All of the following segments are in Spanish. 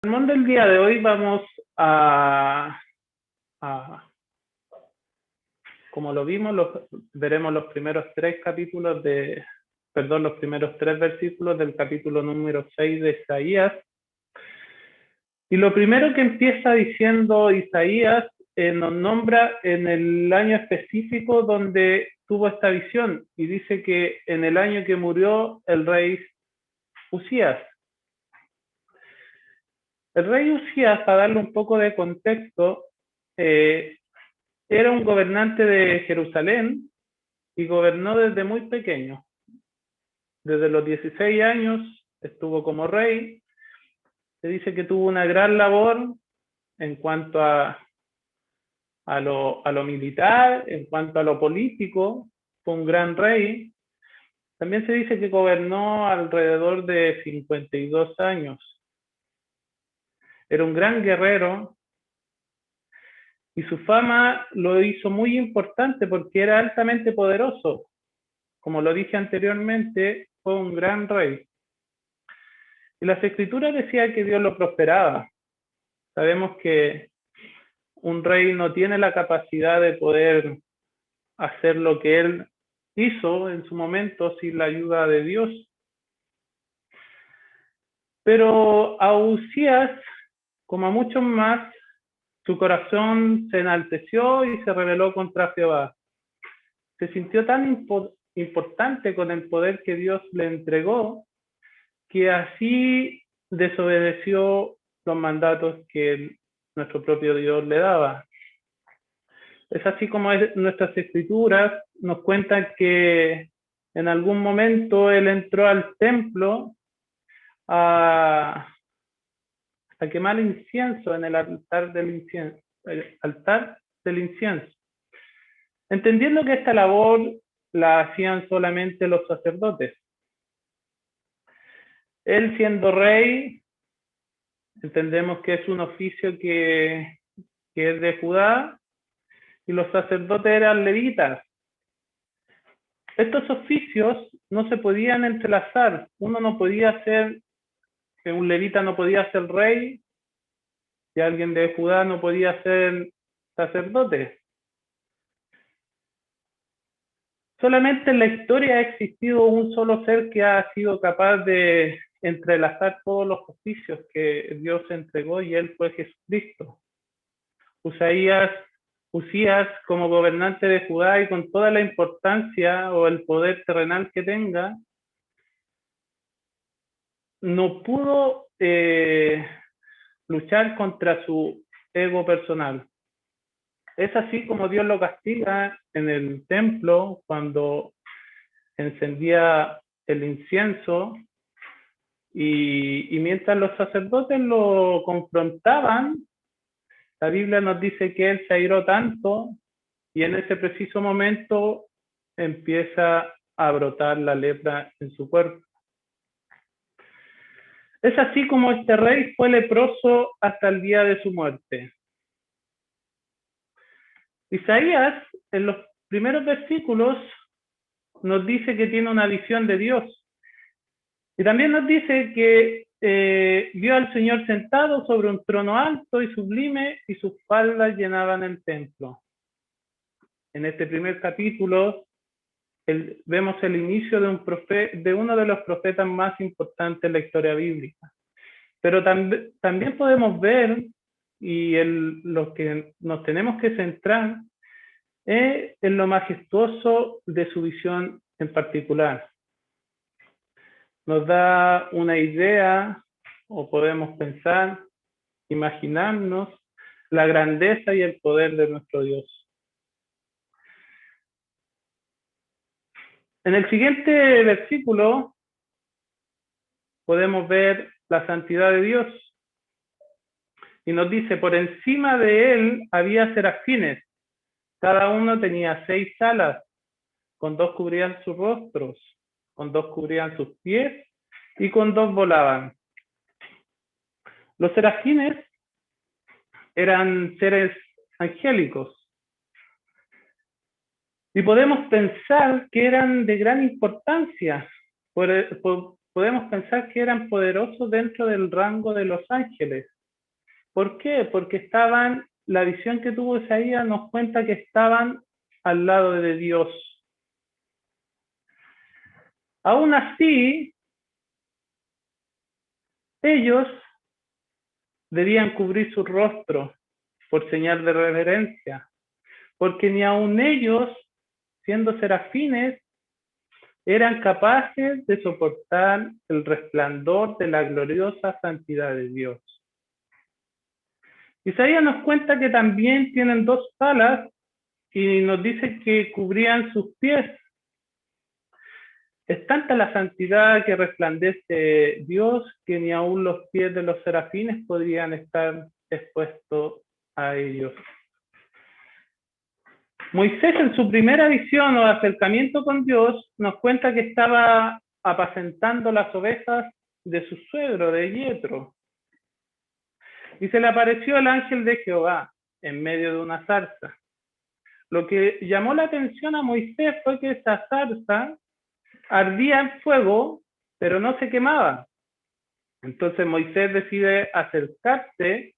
sermón del día de hoy vamos a como lo vimos, veremos los primeros tres versículos del capítulo número 6 de Isaías. Y lo primero que empieza diciendo Isaías nos nombra en el año específico donde tuvo esta visión, y dice que en el año que murió el rey Usías. El rey Usías, para darle un poco de contexto, era un gobernante de Jerusalén y gobernó desde muy pequeño. Desde los 16 años estuvo como rey. Se dice que tuvo una gran labor en cuanto a lo militar, en cuanto a lo político. Fue un gran rey. También se dice que gobernó alrededor de 52 años. Era un gran guerrero y su fama lo hizo muy importante porque era altamente poderoso. Como lo dije anteriormente, fue un gran rey. Y las escrituras decían que Dios lo prosperaba. Sabemos que un rey no tiene la capacidad de poder hacer lo que él hizo en su momento sin la ayuda de Dios. Pero a Usías, como a muchos más, su corazón se enalteció y se rebeló contra Jehová. Se sintió tan importante con el poder que Dios le entregó, que así desobedeció los mandatos que nuestro propio Dios le daba. Es así como nuestras escrituras nos cuentan que en algún momento él entró al templo a quemar incienso en el altar del incienso, entendiendo que esta labor la hacían solamente los sacerdotes. Él, siendo rey, entendemos que es un oficio que es de Judá, y los sacerdotes eran levitas. Estos oficios no se podían entrelazar. Un levita no podía ser rey, y alguien de Judá no podía ser sacerdote. Solamente en la historia ha existido un solo ser que ha sido capaz de entrelazar todos los oficios que Dios entregó, y él fue Jesucristo. Usías, como gobernante de Judá y con toda la importancia o el poder terrenal que tenga, no pudo luchar contra su ego personal. Es así como Dios lo castiga en el templo cuando encendía el incienso, y mientras los sacerdotes lo confrontaban, la Biblia nos dice que él se airó tanto, y en ese preciso momento empieza a brotar la lepra en su cuerpo. Es así como este rey fue leproso hasta el día de su muerte. Isaías, en los primeros versículos, nos dice que tiene una visión de Dios. Y también nos dice que vio al Señor sentado sobre un trono alto y sublime, y sus faldas llenaban el templo. En este primer capítulo vemos el inicio de uno de los profetas más importantes en la historia bíblica. Pero también podemos ver, y lo que nos tenemos que centrar, es en lo majestuoso de su visión en particular. Nos da una idea, o podemos pensar, imaginarnos la grandeza y el poder de nuestro Dios. En el siguiente versículo podemos ver la santidad de Dios. Y nos dice, por encima de él había serafines. Cada uno tenía 6 alas, con 2 cubrían sus rostros, con 2 cubrían sus pies, y con 2 volaban. Los serafines eran seres angélicos, y podemos pensar que eran de gran importancia. Podemos pensar que eran poderosos dentro del rango de los ángeles. ¿Por qué? Porque estaban, la visión que tuvo Isaías nos cuenta que estaban al lado de Dios. Aún así, ellos debían cubrir su rostro por señal de reverencia, porque ni aun ellos, siendo serafines, eran capaces de soportar el resplandor de la gloriosa santidad de Dios. Isaías nos cuenta que también tienen 2 alas y nos dice que cubrían sus pies. Es tanta la santidad que resplandece Dios que ni aun los pies de los serafines podrían estar expuestos a ellos. Moisés, en su primera visión o acercamiento con Dios, nos cuenta que estaba apacentando las ovejas de su suegro, de Yetro. Y se le apareció el ángel de Jehová en medio de una zarza. Lo que llamó la atención a Moisés fue que esa zarza ardía en fuego, pero no se quemaba. Entonces Moisés decide acercarse.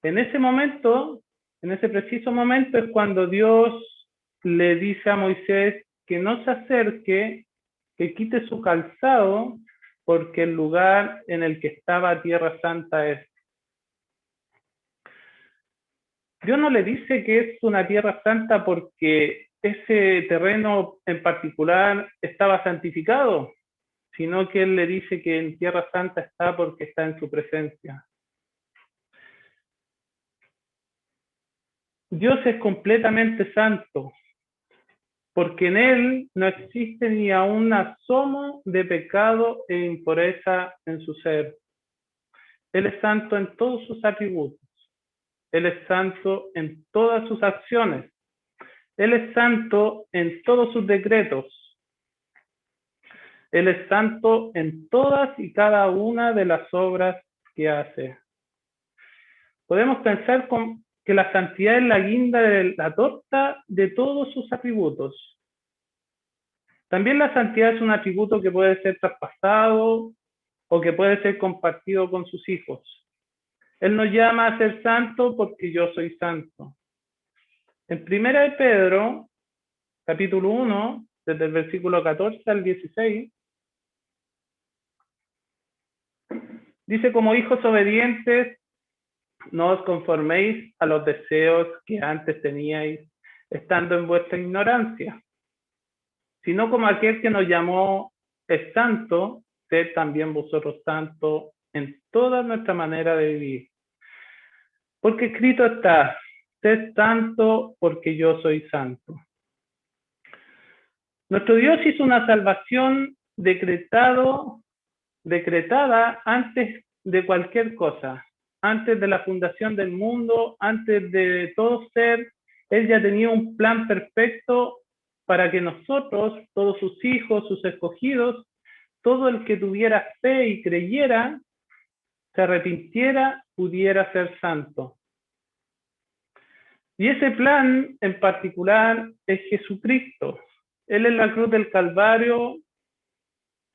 En ese momento, en ese preciso momento, es cuando Dios le dice a Moisés que no se acerque, que quite su calzado, porque el lugar en el que estaba Tierra Santa es. Dios no le dice que es una Tierra Santa porque ese terreno en particular estaba santificado, sino que Él le dice que en Tierra Santa está porque está en su presencia. Dios es completamente santo, porque en Él no existe ni aun un asomo de pecado e impureza en su ser. Él es santo en todos sus atributos. Él es santo en todas sus acciones. Él es santo en todos sus decretos. Él es santo en todas y cada una de las obras que hace. Podemos pensar que la santidad es la guinda de la torta de todos sus atributos. También la santidad es un atributo que puede ser traspasado o que puede ser compartido con sus hijos. Él nos llama a ser santo porque yo soy santo. En 1 de Pedro, capítulo 1, desde el versículo 14 al 16, dice: como hijos obedientes, no os conforméis a los deseos que antes teníais, estando en vuestra ignorancia, sino como aquel que nos llamó es santo, sed también vosotros santos en toda nuestra manera de vivir. Porque escrito está: sed santo porque yo soy santo. Nuestro Dios hizo una salvación decretada antes de cualquier cosa. Antes de la fundación del mundo, antes de todo ser, Él ya tenía un plan perfecto para que nosotros, todos sus hijos, sus escogidos, todo el que tuviera fe y creyera, se arrepintiera, pudiera ser santo. Y ese plan en particular es Jesucristo. Él en la cruz del Calvario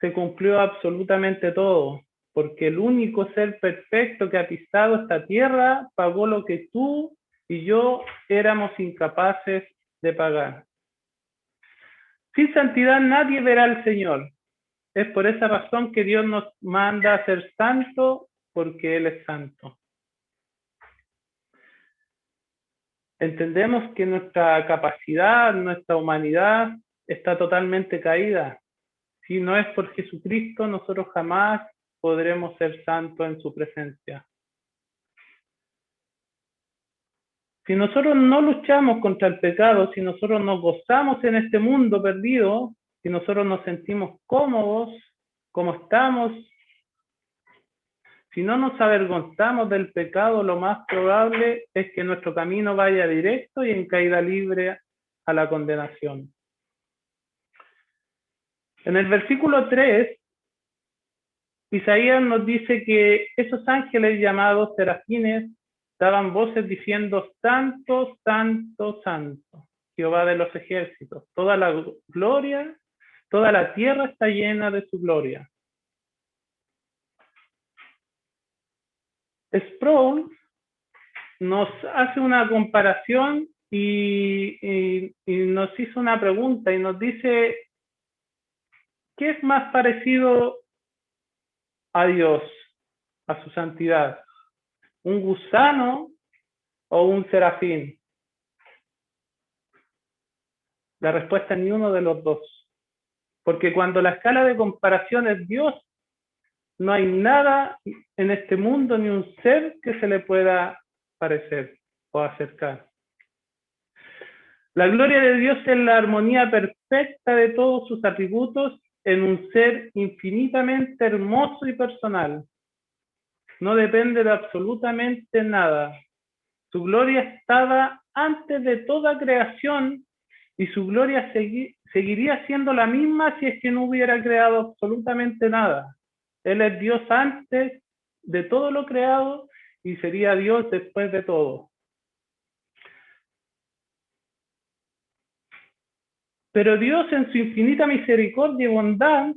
se cumplió absolutamente todo, porque el único ser perfecto que ha pisado esta tierra pagó lo que tú y yo éramos incapaces de pagar. Sin santidad nadie verá al Señor. Es por esa razón que Dios nos manda a ser santos, porque Él es santo. Entendemos que nuestra capacidad, nuestra humanidad está totalmente caída. Si no es por Jesucristo, nosotros jamás podremos ser santos en su presencia. Si nosotros no luchamos contra el pecado, si nosotros nos gozamos en este mundo perdido, si nosotros nos sentimos cómodos como estamos, si no nos avergonzamos del pecado, lo más probable es que nuestro camino vaya directo y en caída libre a la condenación. En el versículo 3, Isaías nos dice que esos ángeles llamados serafines daban voces diciendo: santo, santo, santo, Jehová de los ejércitos. Toda la gloria, toda la tierra está llena de su gloria. Sproul nos hace una comparación y nos hizo una pregunta y nos dice, ¿qué es más parecido a Dios, a su santidad? ¿Un gusano o un serafín? La respuesta es ni uno de los dos. Porque cuando la escala de comparación es Dios, no hay nada en este mundo ni un ser que se le pueda parecer o acercar. La gloria de Dios es la armonía perfecta de todos sus atributos en un ser infinitamente hermoso y personal. No depende de absolutamente nada. Su gloria estaba antes de toda creación y su gloria seguiría siendo la misma si es que no hubiera creado absolutamente nada. Él es Dios antes de todo lo creado y sería Dios después de todo. Pero Dios, en su infinita misericordia y bondad,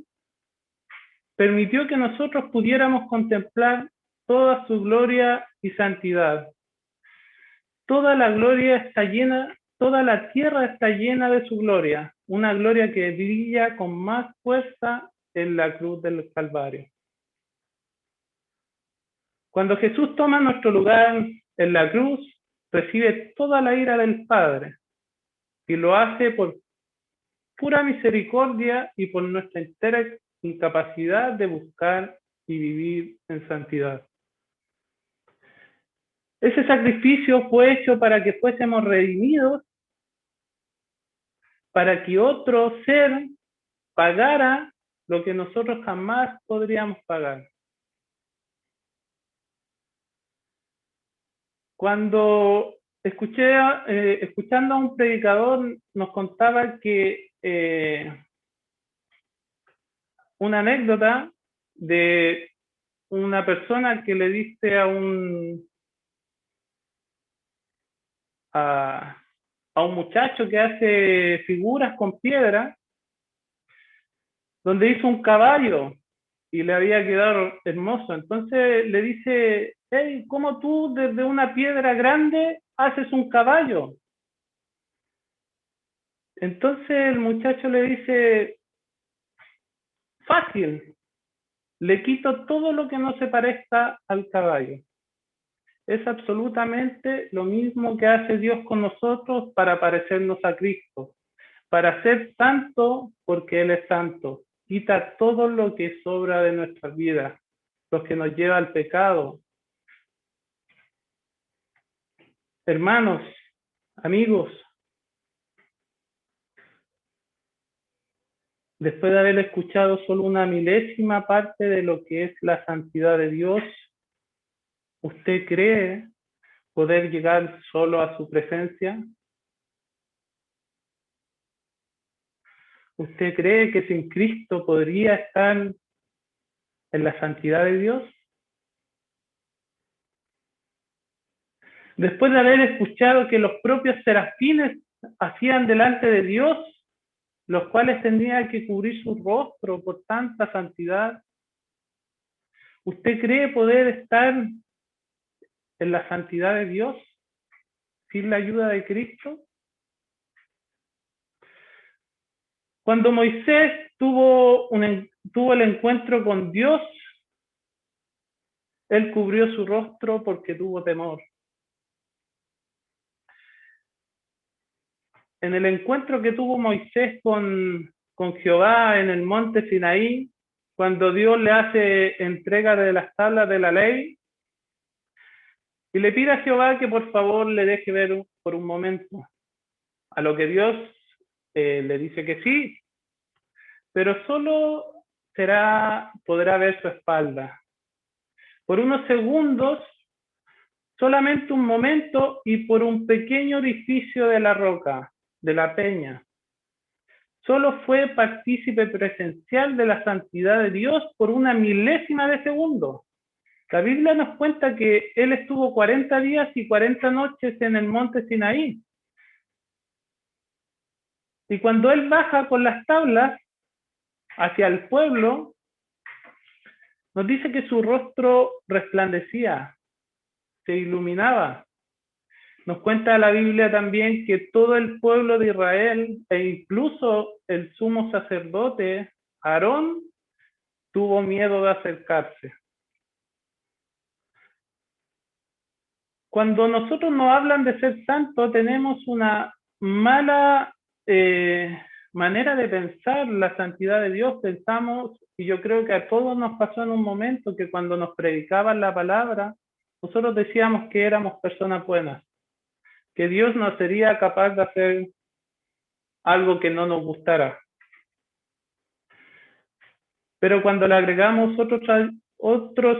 permitió que nosotros pudiéramos contemplar toda su gloria y santidad. Toda la gloria está llena, toda la tierra está llena de su gloria, una gloria que brilla con más fuerza en la cruz del Calvario. Cuando Jesús toma nuestro lugar en la cruz, recibe toda la ira del Padre y lo hace por pura misericordia y por nuestra entera incapacidad de buscar y vivir en santidad. Ese sacrificio fue hecho para que fuésemos redimidos, para que otro ser pagara lo que nosotros jamás podríamos pagar. Cuando escuchando a un predicador nos contaba que una anécdota de una persona que le dice a un muchacho que hace figuras con piedra, donde hizo un caballo y le había quedado hermoso. Entonces le dice, hey, ¿cómo tú desde una piedra grande haces un caballo? Entonces el muchacho le dice, fácil, le quito todo lo que no se parezca al caballo. Es absolutamente lo mismo que hace Dios con nosotros para parecernos a Cristo, para ser santo porque Él es santo. Quita todo lo que sobra de nuestras vidas, lo que nos lleva al pecado. Hermanos, amigos, después de haber escuchado solo una milésima parte de lo que es la santidad de Dios, ¿usted cree poder llegar solo a su presencia? ¿Usted cree que sin Cristo podría estar en la santidad de Dios? Después de haber escuchado que los propios serafines hacían delante de Dios, los cuales tenían que cubrir su rostro por tanta santidad, ¿usted cree poder estar en la santidad de Dios sin la ayuda de Cristo? Cuando Moisés tuvo el encuentro con Dios, él cubrió su rostro porque tuvo temor. En el encuentro que tuvo Moisés con Jehová en el monte Sinaí, cuando Dios le hace entrega de las tablas de la ley, y le pide a Jehová que por favor le deje ver por un momento, a lo que Dios le dice que sí, pero solo podrá ver su espalda. Por unos segundos, solamente un momento y por un pequeño orificio de la roca, de la peña. Solo fue partícipe presencial de la santidad de Dios por una milésima de segundo. La Biblia nos cuenta que él estuvo 40 días y 40 noches en el monte Sinaí. Y cuando él baja con las tablas hacia el pueblo, nos dice que su rostro resplandecía, se iluminaba. Nos cuenta la Biblia también que todo el pueblo de Israel e incluso el sumo sacerdote Aarón tuvo miedo de acercarse. Cuando nosotros nos hablan de ser santos, tenemos una mala manera de pensar la santidad de Dios. Pensamos, y yo creo que a todos nos pasó en un momento, que cuando nos predicaban la palabra, nosotros decíamos que éramos personas buenas, que Dios no sería capaz de hacer algo que no nos gustara. Pero cuando le agregamos otros,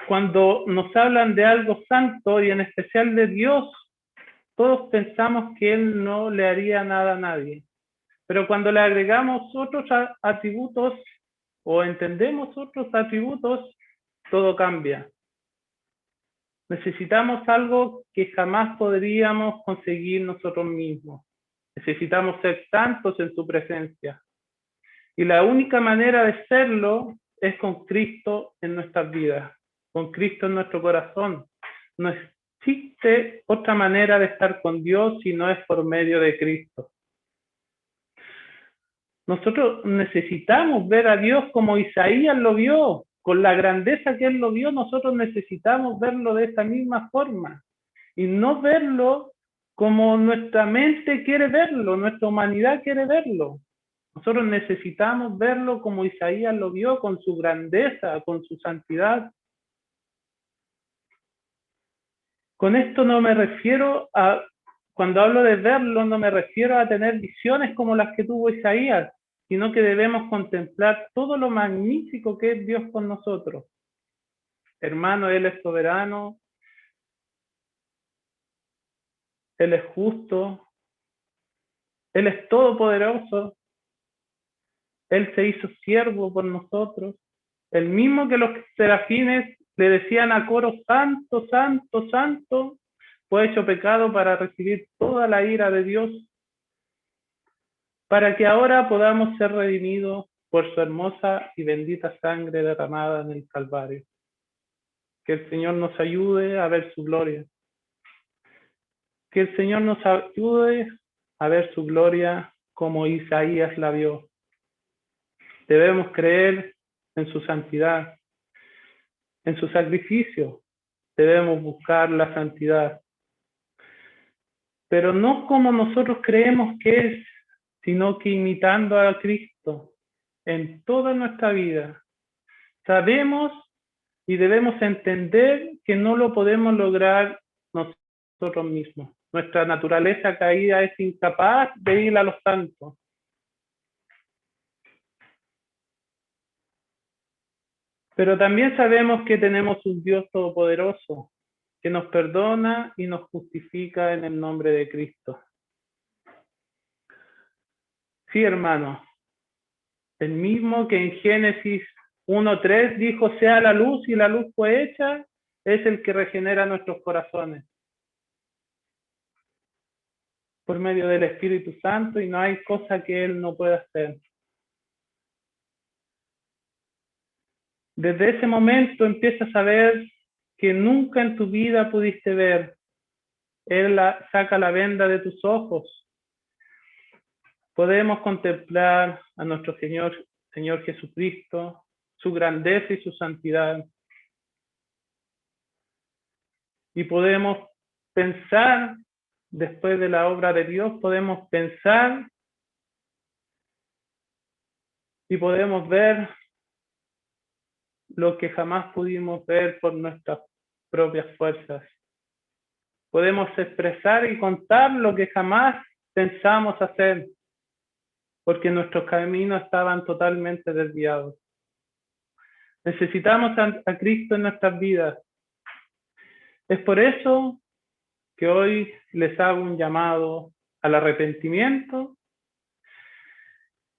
cuando nos hablan de algo santo y en especial de Dios, todos pensamos que Él no le haría nada a nadie. Pero cuando le agregamos otros atributos o entendemos otros atributos, todo cambia. Necesitamos algo que jamás podríamos conseguir nosotros mismos. Necesitamos ser santos en su presencia. Y la única manera de serlo es con Cristo en nuestras vidas, con Cristo en nuestro corazón. No existe otra manera de estar con Dios si no es por medio de Cristo. Nosotros necesitamos ver a Dios como Isaías lo vio, con la grandeza que él lo vio. Nosotros necesitamos verlo de esa misma forma y no verlo como nuestra mente quiere verlo, nuestra humanidad quiere verlo. Nosotros necesitamos verlo como Isaías lo vio, con su grandeza, con su santidad. Con esto no me refiero a, cuando hablo de verlo, no me refiero a tener visiones como las que tuvo Isaías, sino que debemos contemplar todo lo magnífico que es Dios con nosotros. Hermano, Él es soberano, Él es justo, Él es todopoderoso, Él se hizo siervo por nosotros, el mismo que los serafines le decían a coro, santo, santo, santo, fue hecho pecado para recibir toda la ira de Dios, para que ahora podamos ser redimidos por su hermosa y bendita sangre derramada en el Calvario. Que el Señor nos ayude a ver su gloria. Que el Señor nos ayude a ver su gloria como Isaías la vio. Debemos creer en su santidad, en su sacrificio. Debemos buscar la santidad. Pero no como nosotros creemos que es, sino que imitando a Cristo en toda nuestra vida. Sabemos y debemos entender que no lo podemos lograr nosotros mismos. Nuestra naturaleza caída es incapaz de ir a los santos. Pero también sabemos que tenemos un Dios todopoderoso que nos perdona y nos justifica en el nombre de Cristo. Sí, hermanos, el mismo que en Génesis 1:3 dijo, sea la luz y la luz fue hecha, es el que regenera nuestros corazones por medio del Espíritu Santo, y no hay cosa que Él no pueda hacer. Desde ese momento empiezas a ver que nunca en tu vida pudiste ver. Él saca la venda de tus ojos. Podemos contemplar a nuestro Señor Jesucristo, su grandeza y su santidad. Y podemos pensar, después de la obra de Dios, podemos pensar y podemos ver lo que jamás pudimos ver por nuestras propias fuerzas. Podemos expresar y contar lo que jamás pensamos hacer, porque nuestros caminos estaban totalmente desviados. Necesitamos a Cristo en nuestras vidas. Es por eso que hoy les hago un llamado al arrepentimiento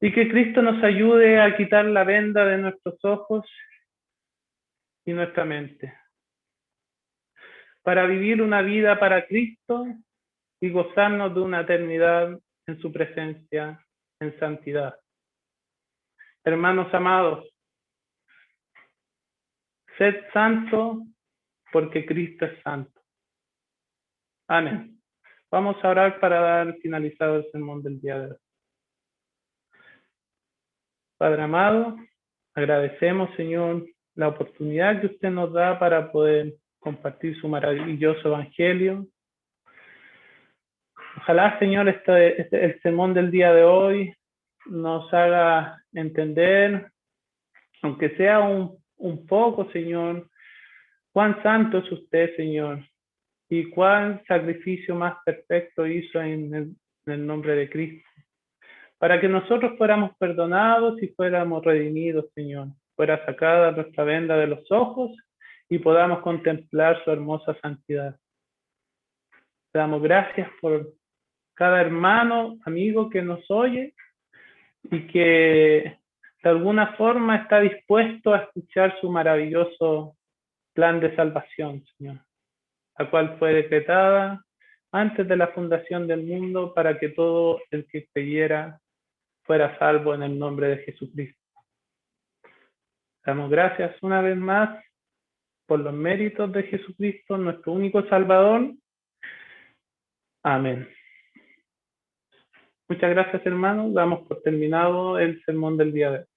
y que Cristo nos ayude a quitar la venda de nuestros ojos y nuestra mente, para vivir una vida para Cristo y gozarnos de una eternidad en su presencia, en santidad. Hermanos amados, sed santos porque Cristo es santo. Amén. Vamos a orar para dar finalizado el sermón del día de hoy. Padre amado, agradecemos, Señor, la oportunidad que usted nos da para poder compartir su maravilloso evangelio. Ojalá, Señor, el sermón del día de hoy nos haga entender, aunque sea un poco, Señor, cuán santo es usted, Señor, y cuán sacrificio más perfecto hizo en el nombre de Cristo, para que nosotros fuéramos perdonados y fuéramos redimidos, Señor. Fuera sacada nuestra venda de los ojos y podamos contemplar su hermosa santidad. Te damos gracias por cada hermano, amigo que nos oye y que de alguna forma está dispuesto a escuchar su maravilloso plan de salvación, Señor, la cual fue decretada antes de la fundación del mundo para que todo el que creyera fuera salvo en el nombre de Jesucristo. Damos gracias una vez más por los méritos de Jesucristo, nuestro único Salvador. Amén. Muchas gracias, hermanos. Damos por terminado el sermón del día de hoy.